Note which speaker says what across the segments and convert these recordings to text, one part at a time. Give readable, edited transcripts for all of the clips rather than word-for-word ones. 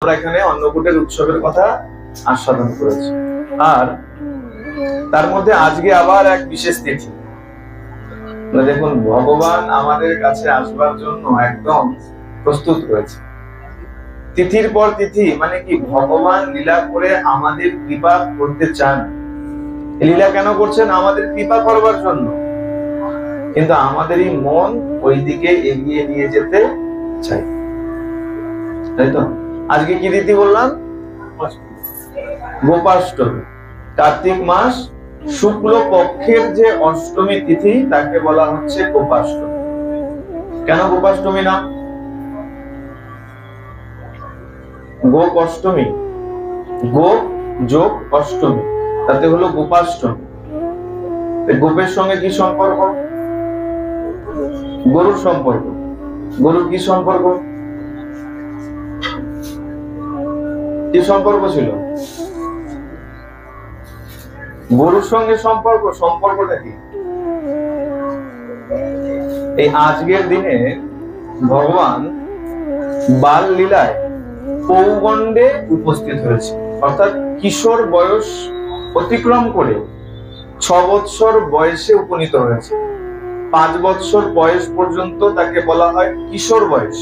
Speaker 1: আমরা এখানে অন্নকূটের উৎসবের কথা আস্বাদন করেছি। আর তার মধ্যে আজকে আবার এক বিশেষ তিথি। দেখুন, ভগবান আমাদের কাছে আসবার জন্য একদম প্রস্তুত হয়েছে। তিথির পর তিথি, মানে কি, ভগবান লীলা করে আমাদের কৃপা করতে চান। লীলা কেন করছেন? আমাদের কৃপা করবার জন্য। কিন্তু আমাদেরই মন ওই দিকে এগিয়ে নিয়ে যেতে চাই, তাই তো? আজকে কি তিথি বললাম? গোপাষ্টমী। কার্তিক মাস শুক্ল পক্ষের যে অষ্টমী তিথি তাকে বলা হচ্ছে গোপাষ্টমী। কেন গোপাষ্টমী নাম? গোপ অষ্টমী, গোপ যোগ অষ্টমী, তাতে হলো গোপাষ্টমী। গোপের সঙ্গে কি সম্পর্ক? গরুর সম্পর্ক। গরুর কি সম্পর্ক? কি সম্পর্ক ছিল? গরুর সঙ্গে সম্পর্ক। সম্পর্কটা কি? এই আজকের দিনে ভগবান বাল লীলায় পৌগণ্ডে উপস্থিত হয়েছে, অর্থাৎ কিশোর বয়স অতিক্রম করে 6 বৎসর বয়সে উপনীত হয়েছে। 5 বৎসর বয়স পর্যন্ত তাকে বলা হয় কিশোর বয়স।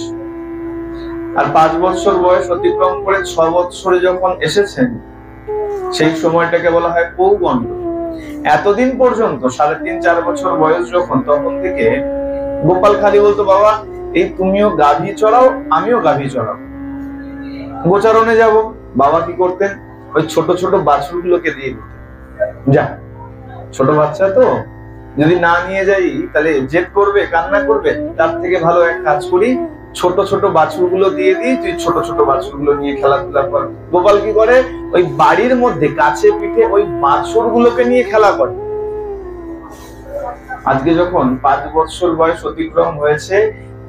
Speaker 1: আর 5 বৎসর বয়স অতিক্রম করে 6 বৎসরে যখন এসেছেন, সেই সময়টাকে বলা হয় পৌগণ্ড। এতদিন পর্যন্ত 3.5-4 বছর বয়স যখন, তখন থেকে গোপাল খালি বলতো, বাবা এই তুমিও গাভী চড়াও, আমিও গাভী চড়াও, গোচারণে যাব। বাবা কি করতেন? ওই ছোট ছোট বাছুর গুলোকে দিয়ে দিতেন। যা, ছোট বাচ্চা তো, যদি না নিয়ে যাই তাহলে জেদ করবে, কান্না করবে, তার থেকে ভালো এক কাজ করি, ছোট ছোট বাছুর গুলো দিয়ে দিই, তুই ছোট ছোট বাছুর গুলো নিয়ে খেলাধুলা কর। গোপাল কি করে? ওই বাড়ির মধ্যে কাছে পিঠে ওই বাছুর গুলোকে নিয়ে খেলা করে। আজকে যখন 5 বৎসর বয়স অতিক্রম হয়েছে,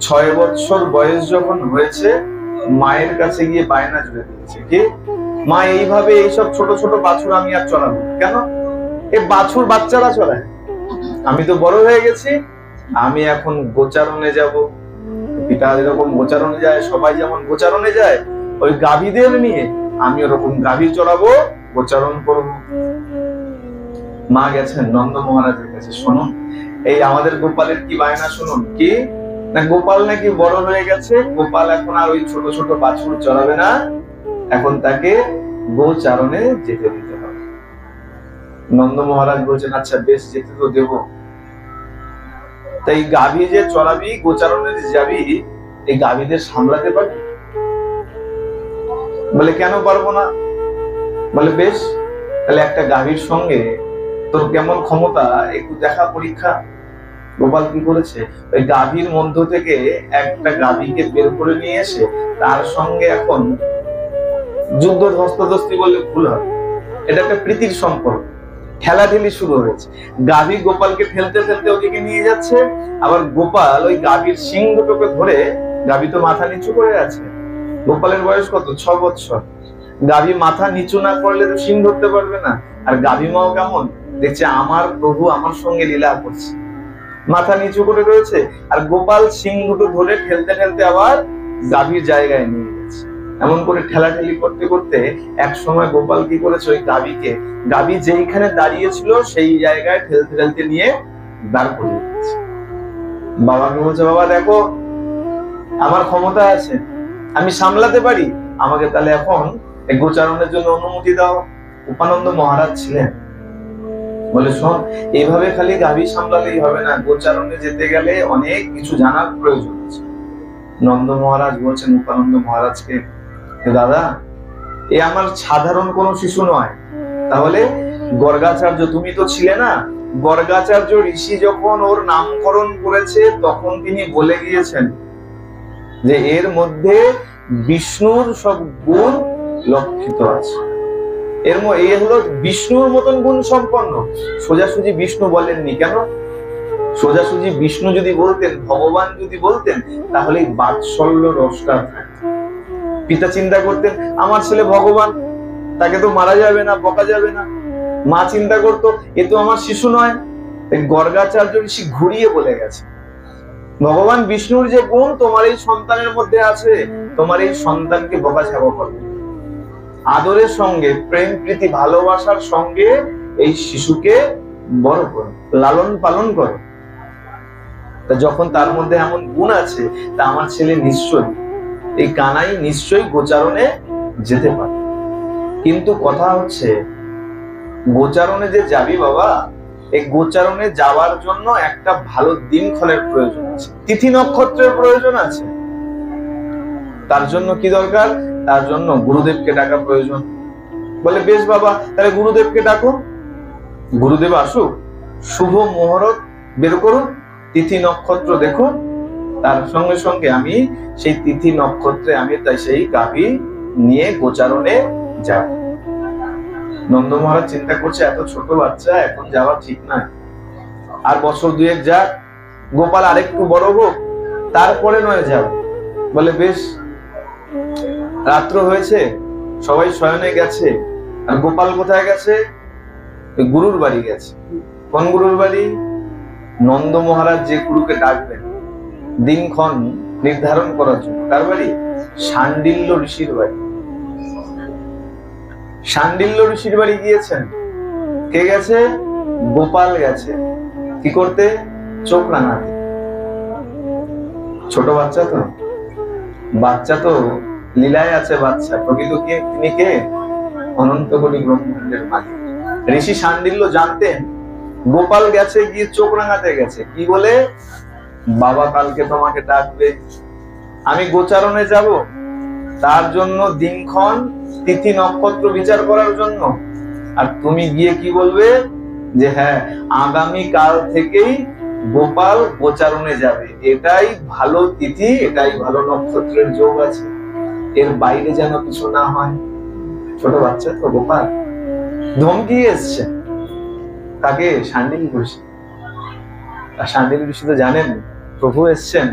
Speaker 1: 6 বৎসর বয়স যখন হয়েছে, মায়ের কাছে গিয়ে বায়না জুড়ে দিয়েছে কি, মা এইভাবে এইসব ছোট ছোট বাছুর আমি আর চড়াবো। কেন? এই বাছুর বাচ্চারা চড়ায়, আমি তো বড় হয়ে গেছি, আমি এখন গোচারণে যাব। পিতা যেরকম গোচারণে যায়, সবাই যেমন গোচারণে যায়, ওই গাভীদের নিয়ে আমি ওরকম গাভী চড়াবো, গোচারণ করবো। মা গেছেন নন্দ মহারাজের কাছে, শুনুন এই আমাদের গোপালের কি বায়না শুনুন। কি না, গোপাল নাকি বড় হয়ে গেছে, গোপাল এখন আর ওই ছোট ছোট বাছুর চড়াবে না, এখন তাকে গোচারণে যেতে দিতে হবে। নন্দ মহারাজ বলছেন, আচ্ছা বেশ, যেতে তো দেব। তাই গাভী যে চড়াবি, গোচারণে যাবি, এই গাভীদের সামলাতে পারবি? বলে কেন পারবো না? বলে বেশ, তাহলে একটা গাভীর সঙ্গে তোর কেমন ক্ষমতা একটু দেখা, পরীক্ষা। গোপাল কি করেছে? ওই গাভীর মধ্য থেকে একটা গাভীকে বের করে নিয়ে এসে তার সঙ্গে এখন যুদ্ধ, ধস্তাধস্তি বললে ভুল হবে, এটা একটা প্রীতির সম্পর্ক। ঠেলাঠেলি শুরু হয়েছে। গাভী গোপালকে ঠেলতে ঠেলতে ওদিকে নিয়ে যাচ্ছে, আবার গোপাল ওই গাভীর শিং দুটোকে ধরে, গাভী তো মাথা নিচু করে আছে, গোপালের বয়স কত? 6 বৎসর। গাভী মাথা নিচু না করলে তো শিং ধরতে পারবে না। আর গাভী মাও কেমন দেখছে, আমার প্রভু আমার সঙ্গে লীলা করছে, মাথা নিচু করে রয়েছে, আর গোপাল শিং দুটো ধরে ঠেলতে ঠেলতে আবার গাভীর জায়গায় নিয়ে গেছে। এমন করে ঠেলাঠেলি করতে করতে এক সময় গোপাল কি করেছে, ওই গাভীকে, গাভী যেইখানে দাঁড়িয়েছিল সেই জায়গায় ঠেলতে ঠেলতে নিয়ে দাঁড় করিয়ে দিয়েছে। বাবাকে বলছে, বাবা দেখো আমার ক্ষমতা আছে, আমি সামলাতে পারি, আমাকে তাহলে এখন এই গোচারণের জন্য অনুমতি দাও। উপানন্দ মহারাজ ছিলেন, বলে শোন, এইভাবে খালি গাভী সামলালেই হবে না, গোচারণে যেতে গেলে অনেক কিছু জানার প্রয়োজন আছে। নন্দ মহারাজ বলছেন উপানন্দ মহারাজকে, দাদা এ আমার সাধারণ কোনো শিশু নয়। তাহলে গর্গাচার্য, তুমি তো ছিলে না, গর্গাচার্য ঋষি যখন ওর নামকরণ করেছে, তখন তিনি বলে গিয়েছেন যে এর মধ্যে বিষ্ণুর সব গুণ লক্ষিত আছে। এই হলো বিষ্ণুর মতন গুণ সম্পন্ন। সোজাসুজি বিষ্ণু বলেননি। কেন? সোজাসুজি বিষ্ণু যদি বলতেন, ভগবান যদি বলতেন, তাহলে বাৎসল্য রসটা থাকতো। পিতা চিন্তা করতেন, আমার ছেলে ভগবান, তাকে তো মারা যাবে না, বকা যাবে না। মা চিন্তা করতো, এ তো আমার শিশু নয়। গর্গাচার্য ঋষি ঘুরিয়ে বলে গেছে ভগবান বিষ্ণুর যে গুণ তোমার এই সন্তানের মধ্যে আছে, তোমার এই সন্তানকে বকাঝকা করবে, আদরের সঙ্গে, প্রেম প্রীতি ভালোবাসার সঙ্গে এই শিশুকে বড় করো, লালন পালন করো। তা যখন তার মধ্যে এমন গুণ আছে, তা আমার ছেলে নিশ্চয়ই, এই কানাই নিশ্চয়ই গোচারণে যেতে পারে। কিন্তু কথা হচ্ছে, গোচারণে যে যাবি বাবা, এই গোচারণে যাওয়ার জন্য একটা ভালো দিনক্ষণের প্রয়োজন আছে, তিথি নক্ষত্রের প্রয়োজন আছে। তার জন্য কি দরকার? তার জন্য গুরুদেবকে ডাকা প্রয়োজন। বলে বেশ বাবা, তাহলে গুরুদেবকে ডাকুন, গুরুদেব আসুক, শুভ মুহূর্ত বের করুন, তিথি নক্ষত্র দেখুন, তার সঙ্গে সঙ্গে আমি সেই তিথি নক্ষত্রে আমি তাই সেই গাভী নিয়ে গোচারণে যাব। নন্দ মহারাজ চিন্তা করছে, এত ছোট বাচ্চা, এখন যাওয়া ঠিক না, আর বছর দুয়েক যাক, গোপাল আরেকটু বড় হোক, তারপরে নয় যাব। বলে বেশ। রাত্র হয়েছে, সবাই শয়নে গেছে, আর গোপাল কোথায় গেছে? গুরুর বাড়ি গেছে। কোন গুরুর বাড়ি? নন্দ মহারাজ যে গুরুকে ডাকবেন দিনক্ষণ নির্ধারণ করার জন্য, তার বাড়ি শাণ্ডিল্য ঋষির বাড়ি। শাণ্ডিল্য ঋষির বাড়ি গিয়েছেন। কে গেছে? গোপাল গেছে। কি করতে? চোখ রাঙাতে। ছোট বাচ্চা তো, বাচ্চা তো লীলায় আছে বাচ্চা, প্রকৃত কি তিনি কে? অনন্ত কোটি ব্রহ্মাণ্ডের মালিক। ঋষি শাণ্ডিল্য জানতেন গোপাল গেছে গিয়ে চোখ রাঙাতে গেছে। কি বলে? বাবা কালকে তোমাকে ডাকবে, আমি গোচারণে যাব, তার জন্য দিনক্ষণ তিথি নক্ষত্র বিচার করার জন্য। আর তুমি গিয়ে কি বলবে? যে হ্যাঁ, আগামী কাল থেকেই গোপাল গোচারণে যাবে, এটাই ভালো তিথি, এটাই ভালো নক্ষত্রের যোগ আছে, এর বাইরে যেন কিছু না হয়। ছোট বাচ্চা তো গোপাল, ধমকি এসছে। তাকে শাণ্ডিল্য ঋষি। আর শাণ্ডিল্য ঋষি তো জানেন প্রভু এসছেন,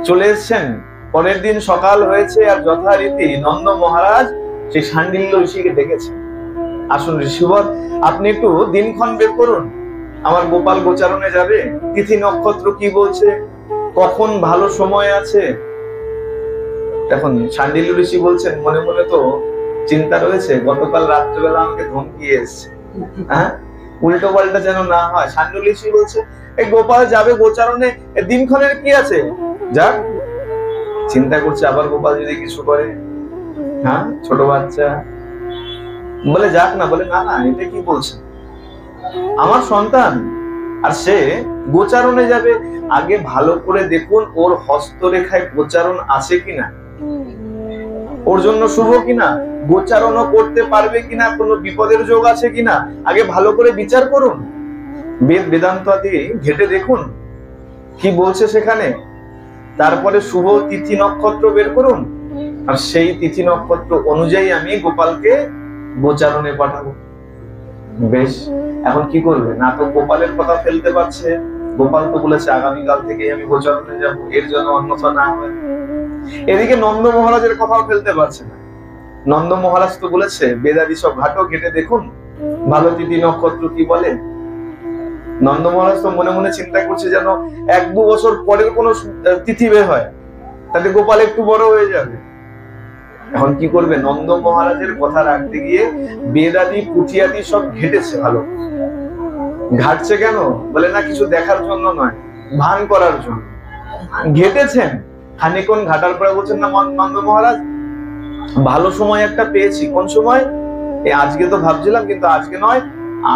Speaker 1: চলে এসছেন। পরের দিন সকাল হয়েছে, আর যথারীতি নন্দ মহারাজ সেই শাণ্ডিল্য ঋষিকে ডেকেছেন। আসুন ঋষিবর, আপনি একটু দিনক্ষণ বের করুন, আমার গোপাল গোচারণে যাবে, তিথি নক্ষত্র কি বলছে, কখন ভালো সময় আছে। এখন শাণ্ডিল্য ঋষি বলছেন, মনে মনে তো চিন্তা রয়েছে, গতকাল রাত্রেবেলা আমাকে ধমকি এসছে, হ্যাঁ, উল্টো পাল্টা যেন না হয়। শাণ্ডিল্য ঋষি বলছে, এই গোপাল যাবে গোচারণে, দিনক্ষণের কি আছে, যাক। চিন্তা করছে আবার গোপাল যদি কিছু করে, হ্যাঁ, ছোট বাচ্চা। বলে যাক না, বলে না না, এটা কি বলছে, আমার সন্তান, আর সে গোচারণে যাবে, আগে ভালো করে দেখুন ওর হস্তরেখায় গোচারণ আছে কিনা, ওর জন্য শুভ কিনা, গোচারণও করতে পারবে কিনা, কোনো বিপদের যোগ আছে কিনা, আগে ভালো করে বিচার করুন, বেদ বেদান্ত আদি ঘেটে দেখুন কি বলছে সেখানে, তারপরে শুভ তিথি নক্ষত্র বের করুন, আর সেই তিথি নক্ষত্র অনুযায়ী আমি গোপালকে গোচারণে পাঠাবো। বেশ, এখন কি করবে? না তো গোপালের কথা ফেলতে পারছে, গোপাল তো বলেছে আগামীকাল থেকে আমি গোচারণে যাব, এর জন্য অন্যথা না হয়। এদিকে নন্দ মহারাজের কথাও ফেলতে পারছে না। নন্দ মহারাজ তো বলেছে বেদাদি সব ঘাটও ঘেটে দেখুন ভালো তিথি নক্ষত্র কি বলে। নন্দ মহারাজ তো মনে মনে চিন্তা করছে যেন 1-2 বছর পরের কোন তিথি বের হয়, তাতে গোপাল একটু বড় হয়ে যাবে। এখন কি করবে? নন্দ মহারাজের কথা রাখতে গিয়ে বেদাদি পুঁথিয়াদি সব ঘেটেছে। ভালো ঘাটছে কেন? বলে না, কিছু দেখার জন্য নয়, ভান করার জন্য ঘেটেছেন। খানিকক্ষণ ঘাটার পরে বলছেন, না নন্দ মহারাজ, ভালো সময় একটা পেয়েছি। কোন সময়? এই আজকে তো ভাবছিলাম, কিন্তু আজকে নয়,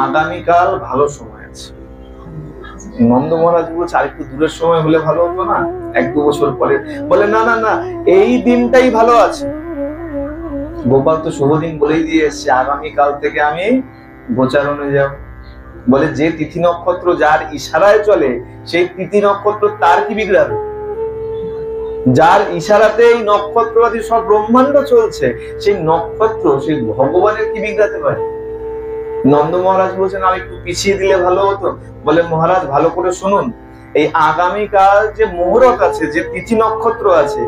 Speaker 1: আগামীকাল ভালো সময় আছে। নন্দ মহারাজ বলছে, আরেকটু দূরের সময় হলে ভালো হতো না, 1-2 বছর পরে। বলে না না না, এই দিনটাই ভালো আছে। গোপাল তো শুভ দিন বলেই দিয়ে এসছে, আগামীকাল থেকে আমি গোচারণে যাব। বলে যে তিথি নক্ষত্র যার ইশারায় চলে, সেই তিথি নক্ষত্র তার কি বিগড়াবে? যার ইশারাতে এই নক্ষত্র আদি সব ব্রহ্মাণ্ড চলছে, সেই নক্ষত্র, সেই ভগবানের কি বিগড়াতে পারে? নন্দ মহারাজ বলছেন, আর একটু পিছিয়ে দিলে ভালো হতো। বলে মহারাজ ভালো করে শুনুন, এই আগামীকাল যে মুহূর্ত আছে, যে তিথি নক্ষত্র আছে,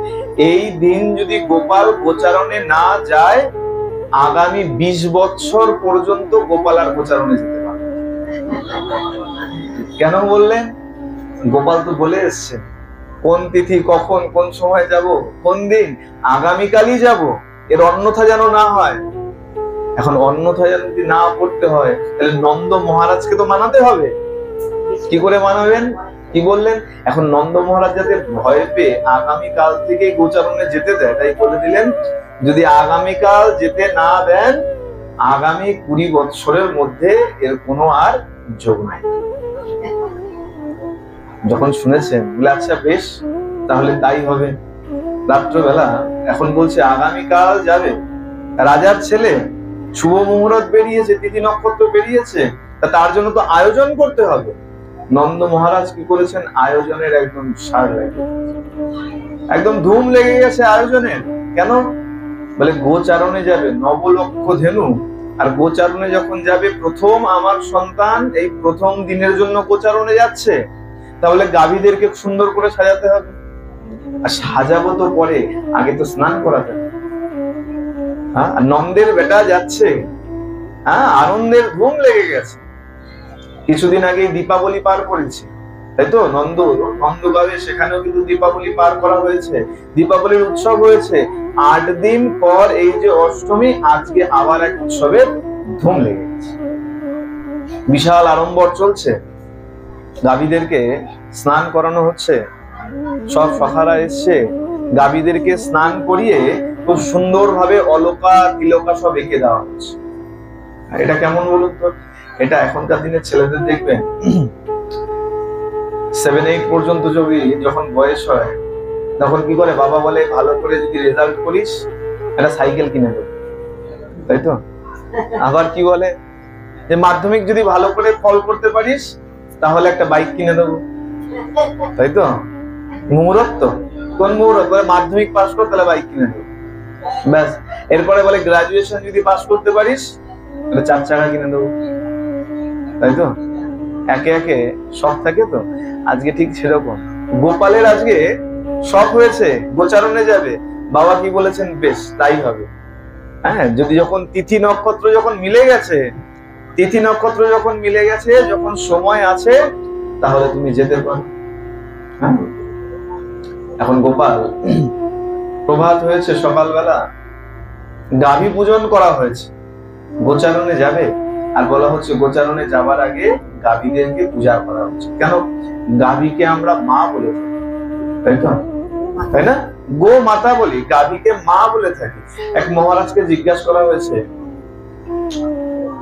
Speaker 1: এই দিন যদি গোপাল গোচারণে না যায়, আগামী 20 বছর পর্যন্ত গোপাল আর গোচারণে যেতে পারে। কেন বললেন? গোপাল তো বলে এসছে কোন তিথি, কখন, কোন সময় যাব, কোন দিন, আগামীকালই যাব, এর অন্যথা যেন না হয়। এখন অন্যথা যেন যদি না করতে হয়, তাহলে নন্দ মহারাজকে তো মানাতে হবে। কি করে মানাবেন? কি বললেন? এখন নন্দ মহারাজ যাতে ভয় পেয়ে আগামীকাল থেকে গোচারণে যেতে দেয়, তাই বলে দিলেন যদি আগামীকাল যেতে না দেন, আগামী 20 বৎসরের মধ্যে এর কোনো আর যোগ নাই। যখন শুনেছেন বলে আচ্ছা বেশ, তাহলে তাই হবে। রাত্রবেলা এখন বলছে আগামীকাল যাবে, রাজার ছেলে, শুভ মুহূর্ত বেরিয়েছে, তিথি নক্ষত্র বেরিয়েছে, তার জন্য তো আয়োজন করতে হবে। নন্দ মহারাজ কি করেছেন? আয়োজনের একদম সার লেগে, একদম ধুম লেগে গেছে আয়োজনের। কেন? বলে গোচারণে যাবে 9 লক্ষ ধেনু, আর গোচারণে যখন যাবে, প্রথম আমার সন্তান এই প্রথম দিনের জন্য গোচারণে যাচ্ছে, তাহলে গাভীদেরকে সুন্দর করে সাজাতে হবে। আর সাজাবো তো পরে, আগে তো স্নান করাতে হবে। হ্যাঁ, নন্দের বেটা যাচ্ছে, হ্যাঁ, আনন্দের ধুম লেগে গেছে। কিছুদিন আগে দীপাবলি পার করেছে, তাই তো? নন্দগাঁওয়ে সেখানেও কিন্তু দীপাবলি পার করা হয়েছে, দীপাবলির উৎসব হয়েছে। 8 দিন পর এই যে অষ্টমী, আজকে আবার এক উৎসবের ধুম লেগে গেছে, বিশাল আড়ম্বর চলছে। গাভীদেরকে স্নান করানো হচ্ছে, সব সখারা এসছে, গাভীদেরকে স্নান করিয়ে খুব সুন্দর ভাবে অলকা তিলকা সব এঁকে দেওয়া হচ্ছে। এটা কেমন বলুন তো? এটা এখনকার দিনের ছেলেদের দেখবেন 7-8 পর্যন্ত যখন বয়স হয়, তখন কি করে? বাবা বলে ভালো করে যদি রেজাল্ট করিস একটা সাইকেল কিনে দেবো, তাই তো? আবার কি বলে যে মাধ্যমিক যদি ভালো করে ফল করতে পারিস তাহলে একটা বাইক কিনে দেবো, তাই তো? মুহূর্ত তো, কোন মুহূর্ত? বলে মাধ্যমিক পাস কর, তাহলে বাইক কিনে দেবো, ব্যাস। এরপরে বলে গ্রাজুয়েশন যদি পাস করতে পারিস তাহলে 4 চাকা কিনে দেবো, তাই তো? একে একে সব থাকে তো। আজকে ঠিক সেরকম গোপালের আজকে সব হয়েছে, গোচারণে যাবে, বাবা কি বলেছেন বেশ তাই হবে। হ্যাঁ, যখন তিথি নক্ষত্র যখন মিলে গেছে, যখন সময় আছে, তাহলে তুমি যেতে পারো। হ্যাঁ, এখন গোপাল প্রভাত হয়েছে, সকালবেলা গাভী পূজন করা হয়েছে, গোচারণে যাবে। আর বলা হচ্ছে গোচারণে যাবার আগে গাভীদেরকে পূজা করা হচ্ছে। কেন? গাভীকে আমরা মা বলে থাকি, তাই তো? তাই না? গো মাতা বলি, গাভীকে মা বলে থাকি। এক মহারাজকে জিজ্ঞাসা করা হয়েছে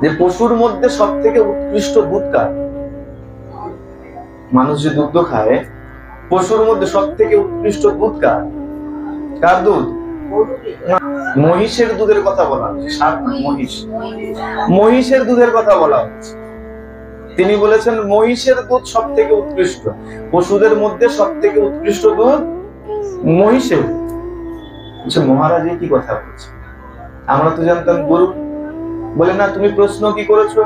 Speaker 1: যে পশুর মধ্যে সব থেকে উৎকৃষ্ট দুধ কার? মানুষ যে দুধ খায়, পশুর মধ্যে সব থেকে উৎকৃষ্ট দুধ কার? কার দুধ? মহিষের দুধের কথা বলা হচ্ছে। মহিষের দুধের কথা বলা হচ্ছে। তিনি বলেছেন মহিষের দুধ সব থেকে উৎকৃষ্ট, পশুদের মধ্যে সব থেকে উৎকৃষ্ট দুধ মহিষের। মহারাজ কি কথা বলছে? আমরা তো জানতাম গরু। বলে না, তুমি প্রশ্ন কি করেছো?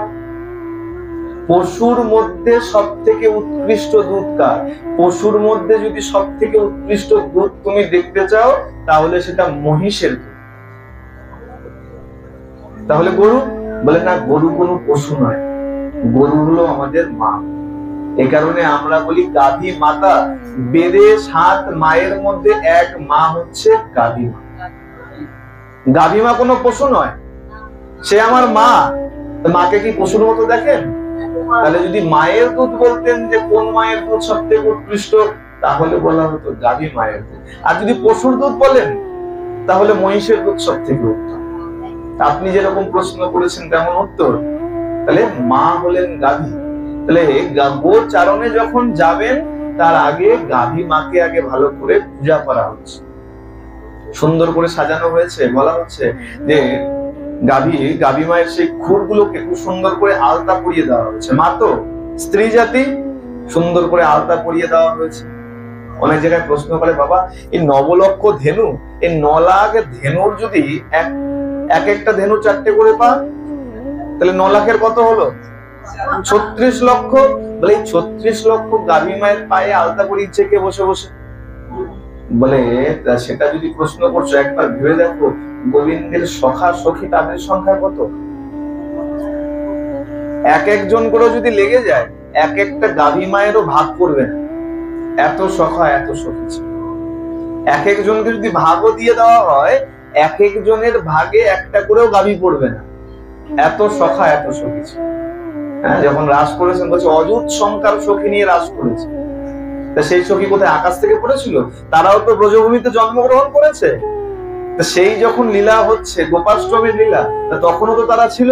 Speaker 1: পশুর মধ্যে সব থেকে উৎকৃষ্ট দুধ কার? পশুর মধ্যে যদি সব থেকে উৎকৃষ্ট দুধ তুমি দেখতে চাও, তাহলে সেটা মহিষের দুধ। তাহলে গরু? বলে না, গরু কোনো পশু নয়, গরু হলো আমাদের মা। এ কারণে আমরা বলি গাভী মাতা। বেদে 7 মায়ের মধ্যে এক মা হচ্ছে গাভী মা। গাভী মা কোনো পশু নয়, সে আমার মা। মাকে কি পশুর মতো দেখেন? তাহলে যদি মায়ের দুধ বলতেন যে কোন মায়ের দুধ সব থেকে উৎকৃষ্ট, তাহলে বলা হতো গাভী মায়ের দুধ। আর যদি পশুর দুধ বলেন, তাহলে মহিষের দুধ সব থেকে উত্তম। আপনি যেরকম প্রশ্ন করেছেন তেমন উত্তর। তাহলে মা হলেন গাভী। তাহলে গোচারণে যখন যাবেন, তার আগে গাভী মাকে আগে ভালো করে পূজা করা হচ্ছে, সুন্দর করে সাজানো হয়েছে। বলা হচ্ছে যে গাভী মায়ের সেই খুরগুলোকে খুব সুন্দর করে আলতা পরিয়ে দেওয়া হয়েছে। মা তো স্ত্রী জাতি, সুন্দর করে আলতা পরিয়ে দেওয়া হয়েছে। অনেক জায়গায় প্রশ্ন করে, বাবা এই 9 লক্ষ ধেনু, এই 9 লাখ ধেনুর যদি এক একটা ধেনু 4টে করে পা, তাহলে 9 লাখের কত হলো? 36 লক্ষ। বলে 36 লক্ষ গাভী মায়ের পায়ে আলতা পরিয়েছে কে বসে বসে? বলে সেটা যদি প্রশ্ন করছো, একবার ভেবে দেখো গোবিন্দের সখা সখী তাদের সংখ্যা কত? এক একজন করে যদি লেগে যায়, এক একটা গাভী মায়েরও ভাগ করবে না। এত সখা এত সখী ছিল। এক একজনকে যদি ভাগও দিয়ে দেওয়া হয়, এক একজনের ভাগে একটা করেও গাভী পড়বে না, এত সখা এত সখী ছিল। যখন রাস করেছেন বলছে অযুত সংখ্যার সখী নিয়ে রাস করেছে। তা সেই সখী কোথায় আকাশ থেকে পড়েছিল? তারাও তো ব্রজভূমিতে জন্মগ্রহণ করেছে। সেই যখন লীলা হচ্ছে, গোপাষ্টমীর লীলা, তখনও তো তারা ছিল।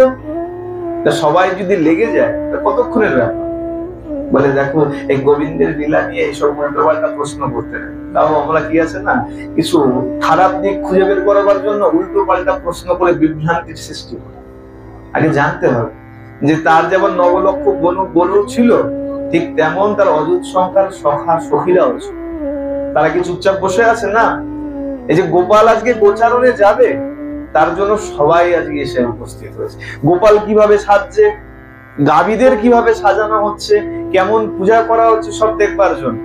Speaker 1: সবাই যদি লেগে যায় কতক্ষণের ব্যাপার? বলে দেখো এই গোবিন্দের লীলা নিয়ে এইসব উল্টোপাল্টা প্রশ্ন করতে নেই। তাও আমরা কি আছে না, কিছু খারাপ দিক খুঁজে বের করার জন্য উল্টো পাল্টা প্রশ্ন করে বিভ্রান্তির সৃষ্টি করে। আগে জানতে হবে যে তার যেমন নবলক্ষ গরু ছিল, ঠিক তেমন তার অযুত সংখ্যার সখা সখীরাও ছিল। তারা কি চুপচাপ বসে আছে? না। এই যে গোপাল আজকে গোচারণে যাবে, তার জন্য সবাই আজকে এসে উপস্থিত হয়েছে। গোপাল কিভাবে সাজছে, গাভীদের কিভাবে সাজানো হচ্ছে, কেমন পূজা করা হচ্ছে, সব দেখবার জন্য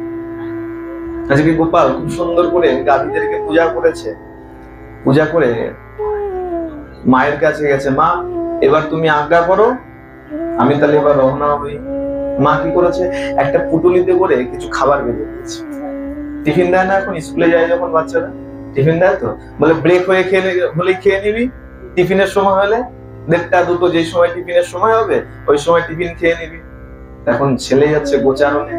Speaker 1: আজকে গোপাল খুব সুন্দর করে গাভীদেরকে পূজা করেছে। পূজা করে মায়ের কাছে গেছে, মা এবার তুমি আজ্ঞা করো, আমি তাহলে এবার রওনা হই। মা কি করেছে, একটা পুটুলিতে করে কিছু খাবার বেঁধে দিয়েছে। টিফিন দেয় না এখন, স্কুলে যায় যখন বাচ্চারা টিফিন দেয়, তো বলে ব্রেক হয়ে হলেই খেয়ে নিবি, টিফিনের সময় হলে 1টা 2টো যে সময় টিফিনের সময় হবে ওই সময় টিফিন খেয়ে নিবি। এখন ছেলে যাচ্ছে গোচারণে,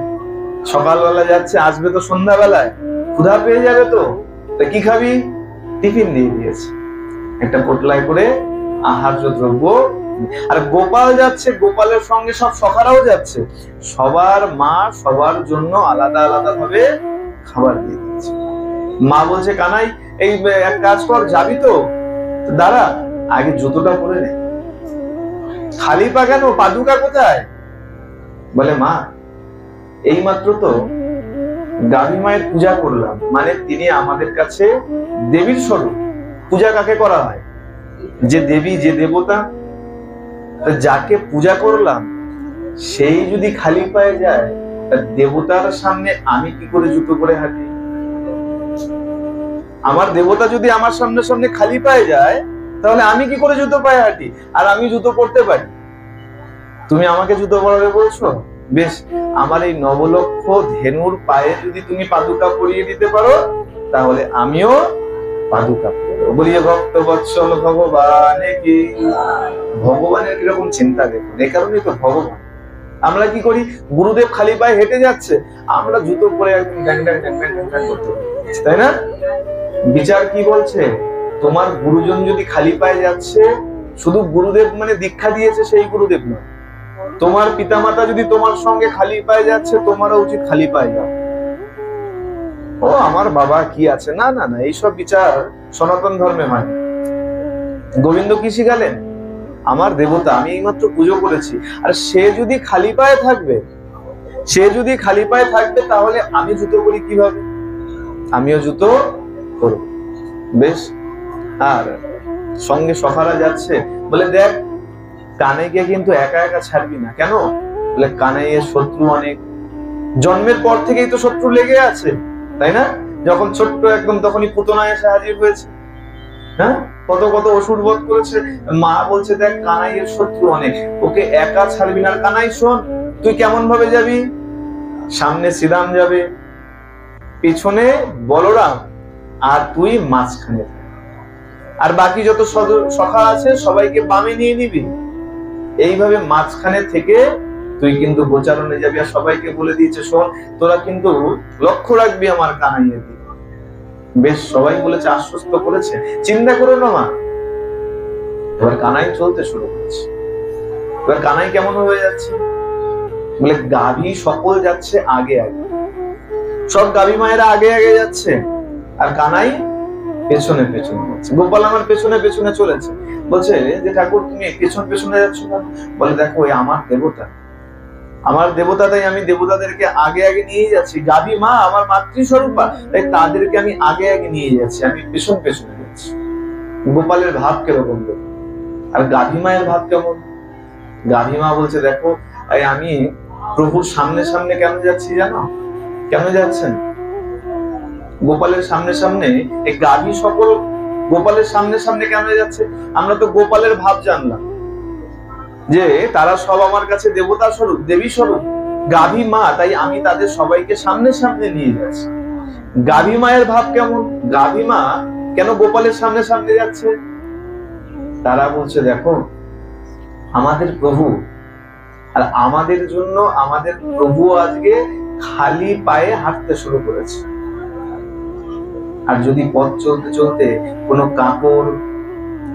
Speaker 1: সকালবেলা যাচ্ছে, আসবে তো সন্ধ্যাবেলায়, ক্ষুধা পেয়ে যাবে, তো কি খাবি? টিফিন দিয়ে দিয়েছে একটা পোটলায় করে আহার্য দ্রব্য। আর গোপাল যাচ্ছে, গোপালের সঙ্গে সব সখারাও যাচ্ছে, সবার মা সবার জন্য আলাদা আলাদা ভাবে খাবার দিয়ে দিচ্ছে। মা বলছে, কানাই এই এক কাজ কর, যাবি তো, দাঁড়া আগে জুতোটা পরে নে। খালি পা কেন? পাদুকা কোথায়? বলে মা এই মাত্র তো গাভী মায়ের পূজা করলাম, মানে তিনি আমাদের কাছে দেবীর স্বরূপ। পূজা কাকে করা হয়? যে দেবী, যে দেবতা। যাকে পূজা করলাম সেই যদি খালি পায়ে যায়, দেবতার সামনে আমি কি করে জুতো পরে হাঁটি? আমার দেবতা যদি আমার সামনে সামনে খালি পায়ে যায়, তাহলে আমি কি করে জুতো পায়ে হাঁটি? আর আমি জুতো পরতে পারি, তুমি আমাকে জুতো পরাবে বলছো? বেশ, আমার এই নবলক্ষ ধেনুর পায়ে যদি তুমি পাদুকা পরিয়ে দিতে পারো, তাহলে আমিও পাদুকা পরবো। বলিয়ে ভক্ত বৎসল ভগবান কি। ভগবানের কিরকম চিন্তা দেখুন। এই কারণেই তো ভগবান। আমরা কি করি, গুরুদেব খালি পায়ে হেঁটে যাচ্ছে, আমরা জুতো পরে একদম ড্যাং ড্যাং ড্যাং ড্যাং ড্যাং করতে পারি, তাই না? বিচার কি বলছে, তোমার গুরুজন যদি খালি পায়ে যাচ্ছে, শুধু গুরুদেব মানে দীক্ষা দিয়েছে সেই গুরুদেব নয়, তোমার পিতামাতা যদি তোমার সঙ্গে খালি পায়ে যাচ্ছে, তোমারও উচিত খালি পায়ে যাও। ও আমার বাবা কি আছে, না না না, এইসব বিচার সনাতন ধর্মে হয়। গোবিন্দ কি শিখালেন? আমার দেবতা, আমি এইমাত্র পুজো করেছি, আর সে যদি খালি পায়ে থাকবে, সে যদি খালি পায়ে থাকবে, তাহলে আমি জুতো করি কিভাবে? আমিও জুতো করব। বেশ, আর সঙ্গে সখারা যাচ্ছে, বলে দেখ কানাইকে কিন্তু একা একা ছাড়বি না। কেন? বলে কানাইয়ের শত্রু অনেক, জন্মের পর থেকেই তো শত্রু লেগে আছে, তাই না? যখন ছোট্ট একদম তখনই পুতনা এসে হাজির হয়েছে, হ্যাঁ, কত কত অসুর বধ করেছে। মা বলছে দেখ কানাইয়ের শত্রু অনেক, ওকে একা ছাড়বি না। কানাই শোন, তুই কেমন ভাবে যাবি? সামনে শ্রীরাম যাবে, পিছনে বলরাম, আর তুই মাঝখানে, আর বাকি যত সখা আছে সবাইকে বামে নিয়ে নিবি। এইভাবে মাঝখানে থেকে তুই কিন্তু গোচারণে যাবি। আর সবাইকে বলে দিয়েছে, শোন তোরা কিন্তু লক্ষ্য রাখবি আমার কানাইয়ের দিকে। বেশ, সবাই বলেছে, আশ্বস্ত করেছে, চিন্তা করো না মা। এবার কানাই চলতে শুরু করেছে। এবার কানাই কেমন হয়ে যাচ্ছে? বলে গাভী সকল যাচ্ছে আগে আগে, সব গাভী মায়েরা আগে আগে যাচ্ছে, আর কানাই পেছনে পেছনে যাচ্ছে। গোপাল আমার পেছনে পেছনে চলেছে। বলছে যে ঠাকুর তুমি পেছন পেছনে যাচ্ছ কেন? বলে দেখো ওই আমার দেবতা, আমার দেবতা, তাই আমি দেবতাদেরকে আগে আগে নিয়ে যাচ্ছি। গাভী মা আমার মাতৃস্বরূপা, তাই তাদেরকে আমি আগে আগে নিয়ে যাচ্ছি, আমি পেছন পেছনে যাচ্ছি। গোপালের ভাব কিরকম, আর গাভী মায়ের ভাব কেমন? গাভী মা বলছে দেখো আমি প্রভুর সামনে সামনে কেন যাচ্ছি জানো? কেন যাচ্ছেন? গোপালের সামনে সামনে এই গাভী সকল গোপালের সামনে সামনে কেন যাচ্ছে? আমরা তো গোপালের ভাব জানলাম যে তারা সব আমার কাছে দেবতা স্বরূপ, দেবী স্বরূপ, গাভী মা, তাই আমি তাদের সবাইকে সামনে সামনে নিয়ে যাচ্ছি। গাভী মায়ের ভাব কেমন? গাভী মা কেন গোপালের সামনে সামনে যাচ্ছে? তারা বলছে, দেখো আমাদের প্রভু, আর আমাদের জন্য আমাদের প্রভু আজকে খালি পায়ে হাঁটতে শুরু করেছে। আর যদি পথ চলতে চলতে কোনো কাঁকড়,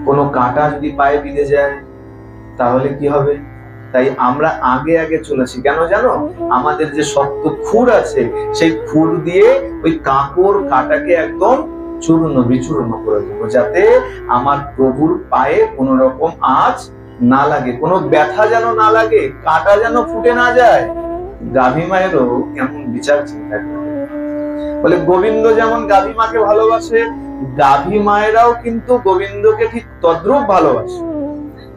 Speaker 1: কোনো কাঁটা যদি পায়ে বিঁধে যায় তাহলে কি হবে? তাই আমরা আগে আগে চলেছি। কেন জানো? আমাদের যে শক্ত খুর আছে সেই খুর দিয়ে ওই কাঁকড় কাঁটাকে একদম চূর্ণ বিচূর্ণ করে দেবো, যাতে আমার প্রভুর পায়ে কোনো রকম আঁচ না লাগে, কোনো ব্যথা যেন না লাগে, কাঁটা যেন ফুটে না যায়। গাভী মায়েরও কেমন বিচার চিন্তা করে। বলে গোবিন্দ যেমন গাভী মাকে ভালোবাসে, গাভী মায়েরাও কিন্তু গোবিন্দকে ঠিক তদ্রূপ ভালোবাসে,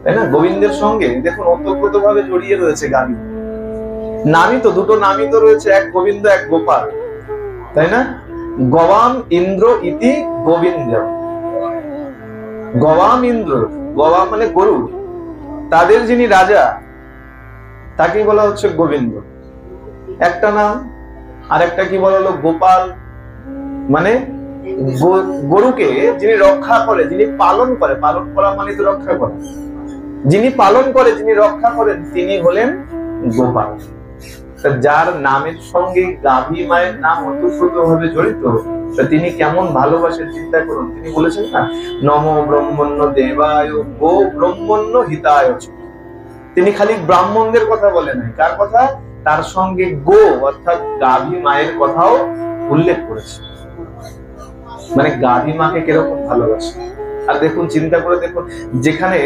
Speaker 1: তাই না? গোবিন্দের সঙ্গে দেখুন ওতপ্রোত ভাবে জড়িয়ে রয়েছে গাভী। নামই তো দুটো, নামই তো রয়েছে, এক গোবিন্দ এক গোপাল, তাই না? গবাম ইন্দ্র ইতি গোবিন্দ। গবাম ইন্দ্র, গবাম মানে গরু, তাদের যিনি রাজা তাকে বলা হচ্ছে গোবিন্দ, একটা নাম। আর একটা কি বলা হলো? গোপাল, মানে গরুকে যিনি রক্ষা করে, যিনি পালন করে, পালন করা মানে তো রক্ষা করা, যিনি পালন করে, যিনি রক্ষা করেন, তিনি হলেন গোপাল। যার নামের সঙ্গে গাভী মায়ের নাম ওতপ্রোত ভাবে জড়িত, তিনি কেমন ভালোবাসেন চিন্তা করুন। তিনি বলেছেন না, নম ব্রহ্মণ্য দেবায় গো ব্রহ্মণ্য হিতায়। তিনি খালি ব্রাহ্মণদের কথা বলে নাই, কার কথা? তার সঙ্গে গো অর্থাৎ গাভী মায়ের কথাও উল্লেখ করেছে। মানে গাভী মাকে কিরকম ভালোবাসে। আর দেখুন, চিন্তা করে দেখুন, যেখানে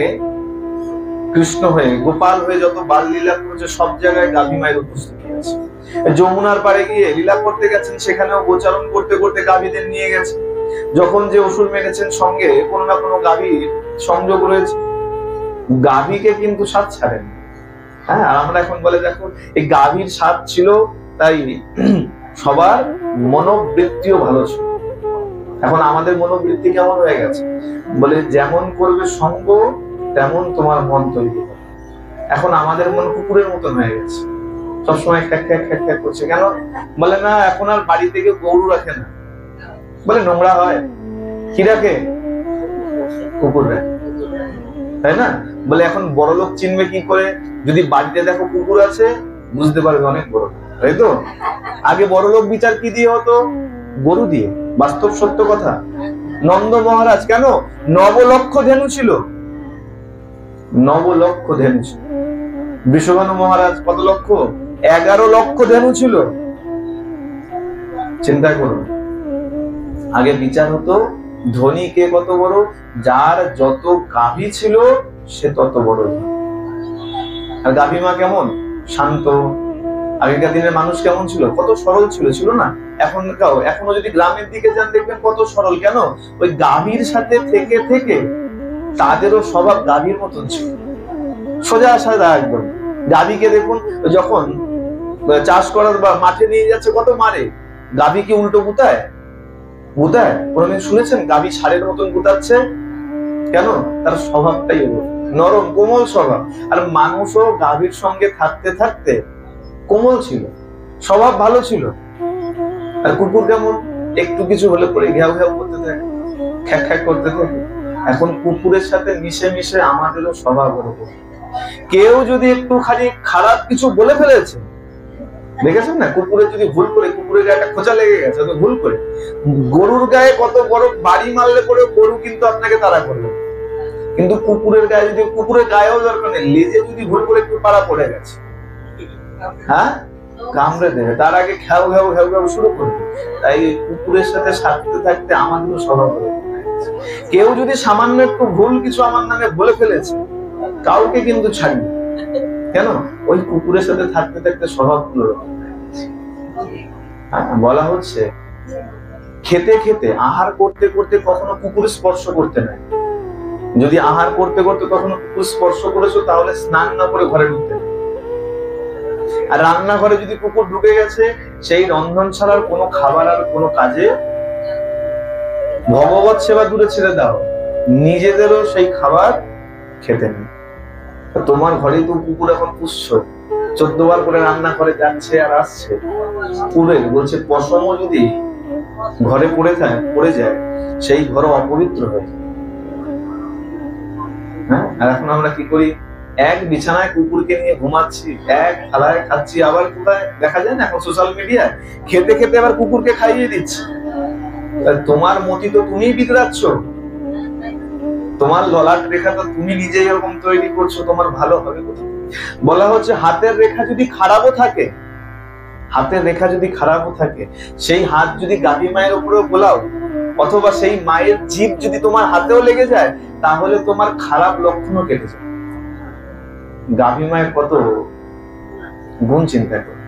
Speaker 1: কৃষ্ণ হয়ে গোপাল হয়ে যত বাল লীলা করেছে সব জায়গায় গাভী মায়ের উপস্থিতি আছে। যমুনার পাড়ে গিয়ে লীলা করতে গেছেন, সেখানেও গোচারণ করতে করতে গাভীদের নিয়ে গেছে। যখন যে অসুর মেরেছেন সঙ্গে কোনো না কোনো গাভীর সংযোগ রয়েছে। গাভীকে কিন্তু স্বাদ ছাড়েন। হ্যাঁ, আর আমরা এখন বলে দেখো এই গাভীর স্বাদ ছিল তাই সবার মনোবৃত্তিও ভালো ছিল। এখন আমাদের মনোবৃত্তি কেমন হয়ে গেছে? বলে যেমন করবে সঙ্গ তেমন তোমার মন তৈরি হবে। এখন আমাদের মন কুকুরের মতন হয়ে গেছে, সবসময় খ্যাক খ্যাক খ্যাক খ্যাক করছে। কেন? বলে না, এখন আর বাড়ি থেকে গরু রাখে না, বলে নোংরা হয়। কি রাখে? কুকুর রাখে, তাই না? বলে এখন বড় লোক চিনবে কি করে? যদি বাড়িতে দেখো কুকুর আছে বুঝতে পারবে অনেক বড়, তাই তো? আগে বড় লোক বিচার কি দিয়ে হতো? গরু দিয়ে। বাস্তব সত্য কথা। নন্দ মহারাজ কেন? 9 লক্ষ ধেনু ছিল, 9 লক্ষ ধেনু ছিল। বৃষভানু মহারাজ কত লক্ষ? 11 লক্ষ ধেনু ছিল। চিন্তা করুন, আগে বিচার হতো ধনী কে কত বড়, যার যত গাভী ছিল সে তত বড়। আর গাভী মা কেমন? শান্ত। আগেকার দিনের মানুষ কেমন ছিল? কত সরল ছিল, ছিল না? এখনো যদি গ্রামের দিকে যান দেখবেন কত সরল। কেন? ওই গাভীর সাথে থেকে থেকে তাদেরও স্বভাব গাভীর মতন ছিল, সোজা সাদা একদম। গাভীকে দেখুন যখন চাষ করার বা মাঠে নিয়ে যাচ্ছে কত মারে। গাভী কি উল্টো গুতায়? গুতায়? কোনদিন শুনেছেন গাভী ষাঁড়ের মতন গুতাচ্ছে? কেন? তার স্বভাবটাই নরম কোমল স্বভাব। আর মানুষও গাভীর সঙ্গে থাকতে থাকতে কোমল ছিল, স্বভাব ভালো ছিল। আর কুকুর কেমন? একটু কিছু হলে পরে ঘেউ ঘেউ করতে থাকে, খ্যাক খ্যাক করতে থাকে। এখন কুকুরের সাথে মিশে মিশে আমাদেরও স্বভাব ওরকম। কেউ যদি একটুখানি খারাপ কিছু বলে ফেলেছে, দেখেছেন না? কুকুরের যদি ভুল করে, কুকুরের গায়ে একটা খোঁচা লেগে গেছে ভুল করে, গরুর গায়ে কত বড় বাড়ি মারলে পরে গরু কিন্তু আপনাকে তাড়া করবে। কিন্তু কুকুরের গায়ে যদি, কুকুরের গায়েও দরকার নেই, লেজে যদি ভুল করে একটু পাড়া পড়ে গেছে, হ্যাঁ, কামড়ে দেবে, তার আগে ঘেউ ঘেউ ঘেউ ঘেউ শুরু করবে। তাই কুকুরের সাথে থাকতে থাকতে আমাদেরও স্বভাব হয়ে গেছে। কেউ যদি সামান্য একটু ভুল কিছু আমার নামে বলে ফেলেছে, কাউকে কিন্তু ছাড়ি। কেন? ওই কুকুরের সাথে থাকতে থাকতে স্বভাব গুলো বলা হচ্ছে খেতে খেতে, আহার করতে করতে কখনো কুকুর স্পর্শ করতে নাই। যদি আহার করতে করতে কখনো কুকুর স্পর্শ করেছো তাহলে স্নান না করে ঘরে ঢুকতে। আর রান্নাঘরে যদি কুকুর ঢুকে গেছে, সেই রন্ধনশালার কোনো খাবার আর কোনো কাজে, ভগবত সেবা দূরে ছেড়ে দাও, নিজেদেরও সেই খাবার খেতে নেই। তোমার ঘরে তো কুকুর এখন পুষছো, 14 বার করে রান্না করে যাচ্ছে আর আসছে, পুরে বলছে পশমও যদি ঘরে পড়ে যায় সেই ঘর অপবিত্র হয়ে যায়। হ্যাঁ, আর এখন আমরা কি করি, এক বিছানায় কুকুরকে নিয়ে ঘুমাচ্ছি, এক থালায় খাচ্ছি, আবার কোথায় দেখা যায় না এখন সোশ্যাল মিডিয়ায় খেতে খেতে আবার কুকুরকে খাইয়ে দিচ্ছে। তোমার মতি তো তুমিই বিগড়াচ্ছ, তোমার ললাট রেখা তো তুমি নিজেই এরকম তৈরি করছো, তোমার ভালো হবে কোথায়? বলা হচ্ছে হাতের রেখা যদি খারাপও থাকে, হাতের রেখা যদি খারাপও থাকে, সেই হাত যদি গাভী মায়ের উপরেও গোলাও, অথবা সেই মায়ের জীব যদি তোমার হাতেও লেগে যায়, তাহলে তোমার খারাপ লক্ষণও কেটে যায়। গাভী মায়ের কত গুণ চিন্তা করে।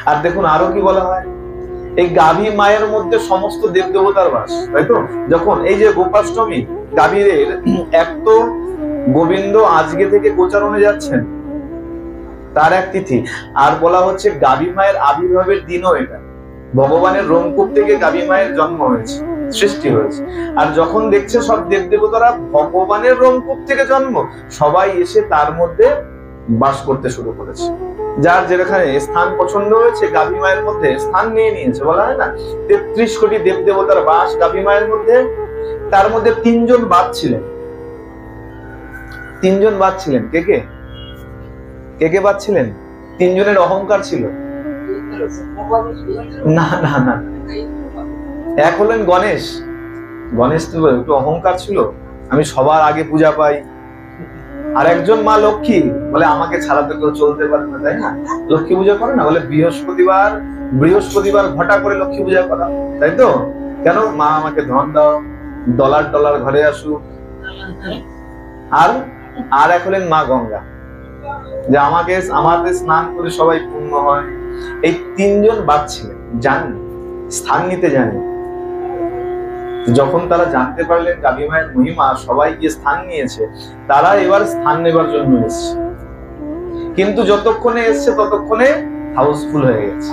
Speaker 1: আর দেখুন আরো কি বলা হয়, এই গাভী মায়ের মধ্যে সমস্ত দেব দেবতার বাস, তাই তো? যখন এই যে গোপাষ্টমী, গাভীর এক তো গোবিন্দ আজকে থেকে গোচারণে যাচ্ছেন, তার এক তিথি, আর বলা হচ্ছে গাভী মায়ের আবির্ভাবের দিনও এটা। ভগবানের রোমকূপ থেকে গাভী মায়ের জন্ম হয়েছে, সৃষ্টি হয়েছে। আর যখন দেখছে সব দেব দেবতারা ভগবানের রোমকূপ থেকে জন্ম, সবাই এসে তার মধ্যে বাস করতে শুরু করেছে। যার যেখানে স্থান পছন্দ হয়েছে গাভী মায়ের মধ্যে স্থান নিয়ে নিয়েছে। বলা হয় না 33 কোটি দেব দেবতার বাস গাভী মায়ের মধ্যে। তার মধ্যে 3 জন বাদ ছিলেন। 3 জন বাদ ছিলেন। কে কে? কে কে বাদ ছিলেন? 3 জনের অহংকার ছিল। না না না, এক হলেন গণেশ। গণেশ তো একটু অহংকার ছিল, আমি সবার আগে পূজা পাই। আর একজন মা লক্ষ্মী, বলে আমাকে ছাড়া তো কেউ চলতে পারে না, তাই না? লক্ষ্মী পূজা করে না, বলে বৃহস্পতিবার ঘটা করে লক্ষ্মী পূজা করা, তাই তো? কেন? মা আমাকে ধন দাও, ডলার ডলার ঘরে আসুক। আর এক হলেন মা গঙ্গা, যে আমাদের স্নান করে সবাই পূর্ণ হয়। এই 3 জন বাদ ছিলেন, জানেন, স্থান নিতে জানেন। যখন তারা জানতে পারলেন গাভী মায়ের মহিমা, সবাই গিয়ে স্থান নিয়েছে, তারা এবার স্থান নেবার জন্য এসছে। কিন্তু যতক্ষণে এসছে ততক্ষণে হাউসফুল হয়ে গেছে,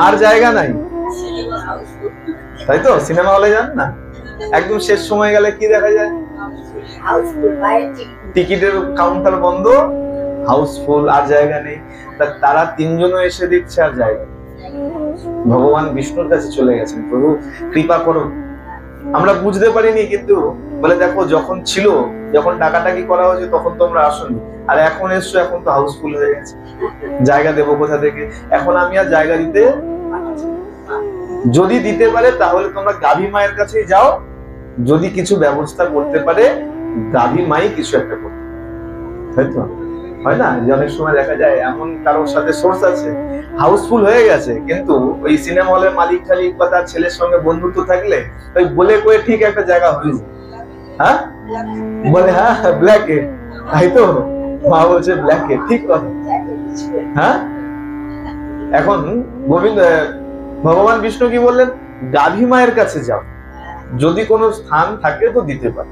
Speaker 1: আর জায়গা নাই, তাই তো? সিনেমা হলে যান না, একদম শেষ সময় গেলে কি দেখা যায়? টিকিটের কাউন্টার বন্ধ, হাউসফুল, আর জায়গা নেই। তারা 3 জনও এসে দেখছে আর জায়গা। ভগবান বিষ্ণুর কাছে চলে গেছেন, প্রভু কৃপা করো। আমরা বুঝতে পারিনি, কিন্তু বলে দেখো যখন টাকাটাকি করা হয়েছে তখন তোমরা আসোনি, আর এখন এসছো, এখন তো হাউসফুল হয়ে গেছে, জায়গা দেবো কোথা থেকে? এখন আমি আর জায়গা যদি দিতে পারে তাহলে তোমরা গাভী মায়ের কাছেই যাও, যদি কিছু ব্যবস্থা করতে পারে গাভী মাই কিছু একটা করতে, তাই তো? হয় না যে অনেক সময় দেখা যায় এমন কারোর সাথে সোর্স আছে, হাউসফুল হয়ে গেছে, কিন্তু ওই সিনেমা হলের মালিক টালিক বা তার ছেলের সঙ্গে বন্ধুত্ব থাকলে ওই বলে কয়ে ঠিক একটা জায়গা হয়ে যায়। হ্যাঁ, বলে হ্যাঁ ব্ল্যাকে, তাই তো? মা বলছে ব্ল্যাকে, ঠিক কথা। হ্যাঁ, এখন ভগবান বিষ্ণু কি বললেন? গাভী মায়ের কাছে যাও, যদি কোনো স্থান থাকে তো দিতে পারে।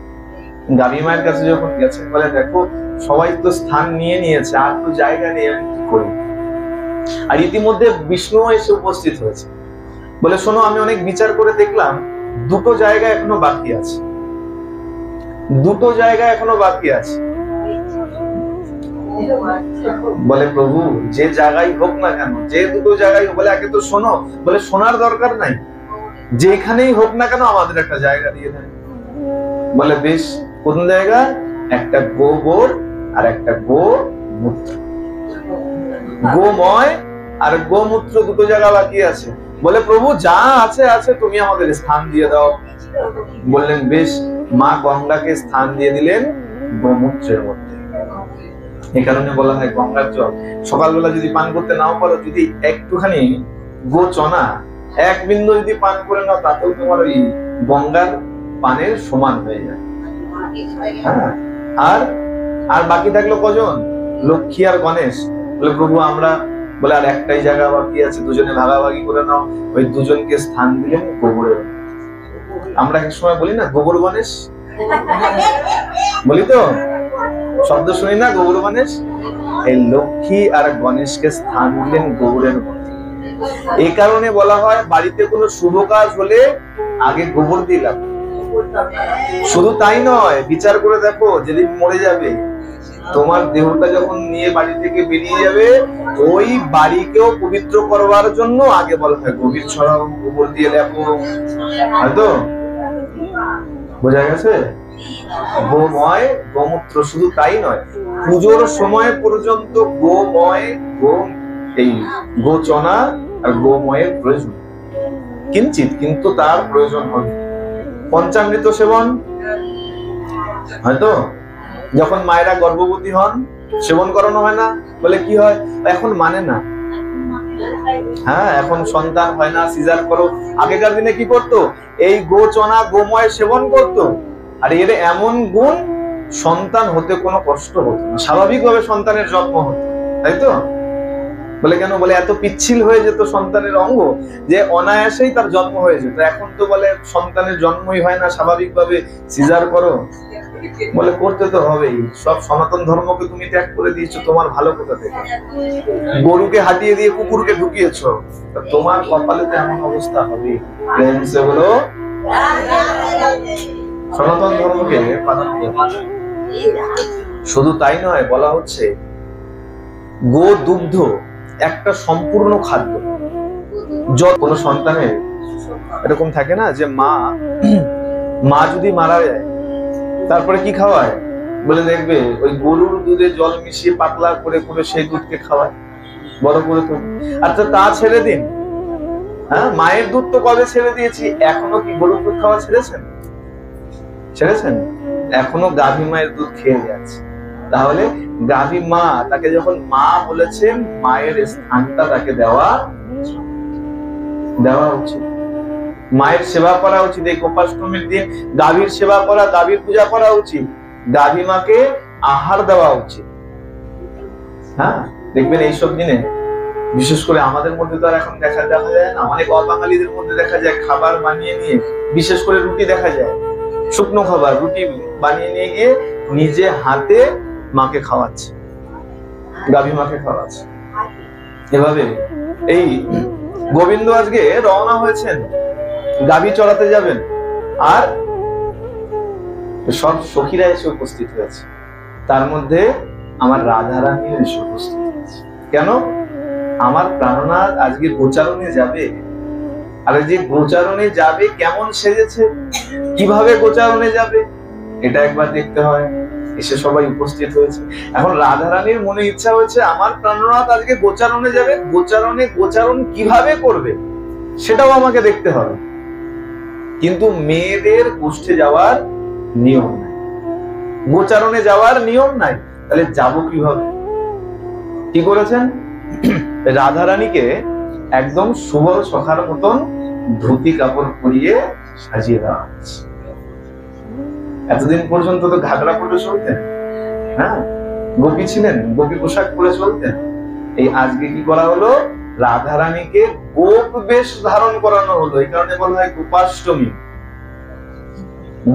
Speaker 1: গাভী মায়ের কাছে যখন গেছে, বলে দেখো সবাই তো স্থান নিয়ে নিয়েছে, আর তো জায়গা নেই, আমি কি করি? আর ইতিমধ্যে বিষ্ণু এসে উপস্থিত হয়েছে। বলে শোনো, আমি অনেক বিচার করে দেখলাম 2টো জায়গা এখনো বাকি আছে, 2টো জায়গা এখনো বাকি আছে। বলে প্রভু যে জায়গায় হোক না কেন, যে 2টো জায়গায়, বলে আগে তো শোনো। বলে শোনার দরকার নাই, যেখানেই হোক না কেন আমাদের একটা জায়গা দিয়ে দেন। বলে বেশ, কোন জায়গা? একটা গোবর আর একটা গোমূত্র, গোময় আর গোমূত্র, 2টো জায়গা বাকি আছে। বলে প্রভু যা আছে আছে, তুমি আমাদের স্থান দিয়ে দাও। বললেন বেশ, মা গঙ্গাকে স্থান দিয়ে দিলেন গোমূত্রের মধ্যে। এই কারণে বলা হয় গঙ্গার জল সকালবেলা যদি পান করতে নাও পারো, যদি একটুখানি গোচনা 1 বিন্দু যদি পান করে নাও, তাতেও তোমার ওই গঙ্গার পানের সমান হয়ে যায়। হ্যাঁ, আর বাকি থাকলো কজন? লক্ষ্মী আর গণেশ। বলে প্রভু আমরা, বলে আর একটাই জায়গা বাকি আছে, দুজনে ভাগাভাগি করে নাও। ওই 2 জনকে স্থান দিলেন গোবরের। আমরা এক সময় বলি না গোবর গণেশ, বলি তো, শব্দ শুনি না গোবর গণেশ। এই লক্ষ্মী আর গণেশকে স্থান দিলেন গোবরের মধ্যে। এই কারণে বলা হয় বাড়িতে কোনো শুভ কাজ হলে আগে গোবর দিলাম। শুধু তাই নয়, বিচার করে দেখো, যেদিন মরে যাবে তোমার দেহটা যখন নিয়ে বাড়ি থেকে বেরিয়ে যাবে, ওই বাড়িকেও পবিত্র করবার জন্য আগে বলা হয় গভীর ছড়াও, গোবর দিয়ে লেপো। হয়তো বোঝা গেছে? গোময় গোমূত্র, শুধু তাই নয়, পুজোর সময় পর্যন্ত গোময় এই গোচনা আর গোময়ের প্রয়োজন কিঞ্চিত, কিন্তু তার প্রয়োজন হবে। পঞ্চামৃত সেবন, হয়তো যখন মায়েরা গর্ভবতী হন সেবন করানো হয় না, বলে কি হয় এখন মানে না, হ্যাঁ এখন সন্তান হয় না, সিজার করো। আগেকার দিনে কি করতো, এই গোচনা গোময় সেবন করতো, আর এর এমন গুণ সন্তান হতে কোনো কষ্ট হতো না, স্বাভাবিকভাবে সন্তানের জন্ম হতো, তাই তো? বলে কেন, বলে এত পিচ্ছিল হয়ে যেত সন্তানের অঙ্গ যে অনায়াসেই তার জন্ম হয়ে যেত। এখন তো বলে সন্তানের জন্মই হয় না, স্বাভাবিকভাবে সিজার করো। বলে করতে তো হবেই, সব সনাতন ধর্মকে তুমি ত্যাগ করে দিয়েছো, তোমার ভালো কোথা থেকে? গরুকে হাঁটিয়ে দিয়ে কুকুরকে ঢুকিয়েছো, তোমার কপালে তো এমন অবস্থা হবে। প্রেম সে বলো সনাতন ধর্মকে প্রাধান্য। শুধু তাই নয়, বলা হচ্ছে গো দুগ্ধ একটা সম্পূর্ণ খাদ্য। কোন সন্তানের এরকম থাকে না যে মা যদি মারা যায় তারপরে কি খাওয়ায়, বলে দেখবে ওই গরুর দুধে জল মিশিয়ে পাতলা করে করে সেই দুধকে খাওয়ায়, বড় করে তো। আচ্ছা তা ছেড়ে দিন, হ্যাঁ মায়ের দুধ তো কবে ছেড়ে দিয়েছি, এখনো কি গরুর দুধ খাওয়া ছেড়েছেন? এখনো গাভী মায়ের দুধ খেয়ে যাচ্ছে। তাহলে গাভী মা, তাকে যখন মা বলেছেন, মায়ের স্থানটা তাকে দেওয়া উচিত, মায়ের সেবা করা উচিত। এই গোপাষ্টমীর দিন গাভীর সেবা করা, গাভীর পূজা করা উচিত, গাভী মাকে আহার দেওয়া উচিত। হ্যাঁ দেখবেন এইসব দিনে বিশেষ করে আমাদের মধ্যে তো আর এখন দেখা যায় না, অনেক অবাঙালিদের মধ্যে দেখা যায় খাবার বানিয়ে নিয়ে, বিশেষ করে রুটি দেখা যায়, শুকনো খাবার রুটি বানিয়ে নিয়ে গিয়ে নিজে হাতে মাকে খাওয়াচ্ছে, গাভী মাকে খাওয়াচ্ছে। এভাবে এই গোবিন্দ আজকে রওনা হয়েছেন, গাভী চড়াতে যাবেন, আর সব সখীরা এসে উপস্থিত হয়েছে, তার মধ্যে আমার রাধারানী এসে উপস্থিত হয়েছে। কেন? আমার প্রাণনাথ আজকে গোচারণে যাবে, আর যে গোচারণে যাবে কেমন সেজেছে, কিভাবে গোচারণে যাবে, এটা একবার দেখতে হয়। এসে সবাই উপস্থিত হয়েছে। এখন রাধারানীর মনে ইচ্ছা হয়েছে আমার প্রাণনাথ আজকে গোচারণে যাবে, গোচারণ কিভাবে করবে সেটাও আমাকে দেখতে হবে। কিন্তু মেয়েদের গোষ্ঠে যাওয়ার নিয়ম নাই, গোচারণে যাওয়ার নিয়ম নাই, তাহলে যাব কিভাবে? কি করেছেন, রাধারানীকে একদম সুবল সখার মতন ধুতি কাপড় পরিয়ে সাজিয়ে দেওয়া হচ্ছে। এতদিন পর্যন্ত তো ঘাগরা পরে চলতেন, হ্যাঁ গোপী ছিলেন, গোপী পোশাক পরে চলতেন। এই আজকে কি করা হলো, রাধারানীকে গোপ বেশ ধারণ করানো হলো। এই কারণে বলা হয় গোপাষ্টমী,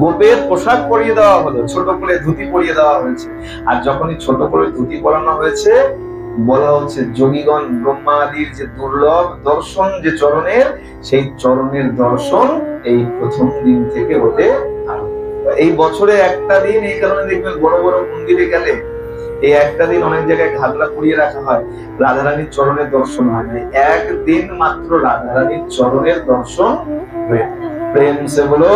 Speaker 1: গোপের পোশাক পরিয়ে দেওয়া হলো, ছোট করে ধুতি পরিয়ে দেওয়া হয়েছে। আর যখনই ছোট করে ধুতি পরানো হয়েছে, বলা হচ্ছে যোগীগণ ব্রহ্মা আদির যে দুর্লভ দর্শন যে চরণের, সেই চরণের দর্শন এই প্রথম দিন থেকে হতে আরম্ভ। এই বছরে একটা দিন, এই কারণে দেখবেন বড় বড় মন্দিরে গেলে এই একটা দিন অনেক জায়গায় ঘাগরা পরিয়ে রাখা হয়, রাধারানীর চরণের দর্শন হয় না। একদিন মাত্র রাধারানীর চরণের দর্শন হয়ে। প্রেম সে বলো,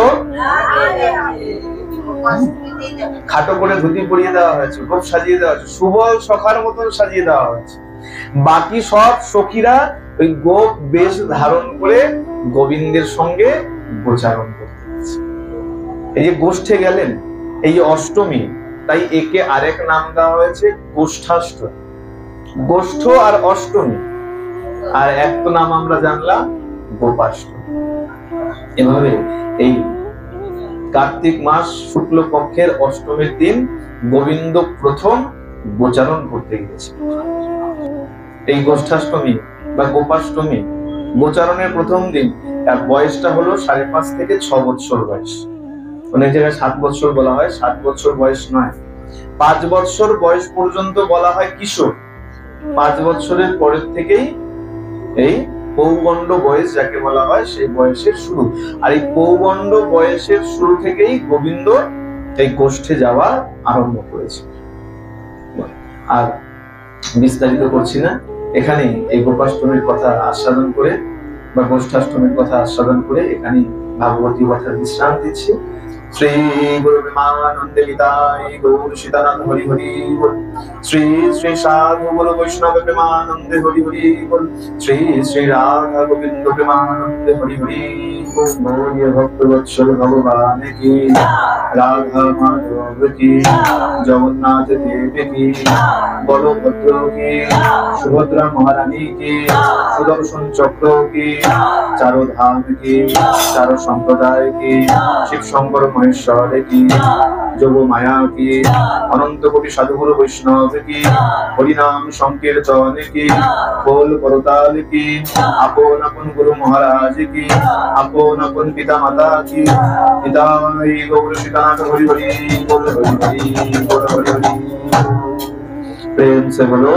Speaker 1: খাটো করে ধুতি পরিয়ে দেওয়া হয়েছে, খুব সাজিয়ে দেওয়া হয়েছে, সুবল সখার মতন সাজিয়ে দেওয়া হয়েছে। বাকি সব সখীরা ওই গোপ বেশ ধারণ করে গোবিন্দের সঙ্গে গোচারণ করতে হয়েছে। এই যে গোষ্ঠে গেলেন, এই অষ্টমী, তাই একে আরেক নাম দেওয়া হয়েছে গোষ্ঠাষ্টমী। গোষ্ঠ আর অষ্টমী, আর এক তো নাম আমরা জানলাম গোপাষ্টমী। এভাবে এই কার্তিক মাস শুক্ল পক্ষের অষ্টমীর দিন গোবিন্দ প্রথম গোচারণ করতে গিয়েছে। এই গোষ্ঠাষ্টমী বা গোপাষ্টমী গোচারণের প্রথম দিন, তার বয়সটা হলো 5.5 থেকে 6 বছর বয়স। অনেক জায়গায় 7 বছর বলা হয়, 7 বছর বয়স নয়, 5 বছর বয়স পর্যন্ত বলা হয় কিশোর। 5 বছরের পরের থেকেই এই পৌগণ্ড বয়স যাকে বলা হয়, সেই বয়সের শুরু। আর এই পৌগণ্ড বয়সের শুরু থেকেই গোবিন্দ এই গোষ্ঠে যাওয়া আরম্ভ করেছে। আর বিস্তারিত করছি না, এখানে এই গোপাষ্টমীর কথা আস্বাদন করে বা গোষ্ঠাষ্টমীর কথা আস্বাদন করে এখানে ভাগবতী কথার বিশ্রাম দিচ্ছি। শ্রী গুরু প্রেমানন্দে নিতাই গৌর সীতানাথ হরি হরি বল। শ্রী শ্রী সাধু গুরু বৈষ্ণব প্রেমানন্দে হরি হরি বল। শ্রী শ্রী রাধা গোবিন্দ প্রেমানন্দে হরি হরি বল। গৌরী ভক্ত বৎসল ভগবান কি, রাধা মাধব কি, জগন্নাথ দেব কি, বলভদ্র কি, সুভদ্রা মহারানী কি, সুদর্শন চক্র কি, চারো ধাম কি, চারো সম্প্রদায় কি, শিব শঙ্কর মহেশ্বর কি, যোগ মায়া কি, অনন্ত কোটি সাধুগুরু বৈষ্ণব কি, হরিনাম সংকীর্তন কি, খোল করতাল কি, আপন আপন গুরু মহারাজ কি, আপন আপন পিতা মাতা কি, পিতাই গৌর সীতানাথ হরি হরি বল, হরি হরি বল, হরি হরি। प्रेम से बोलो।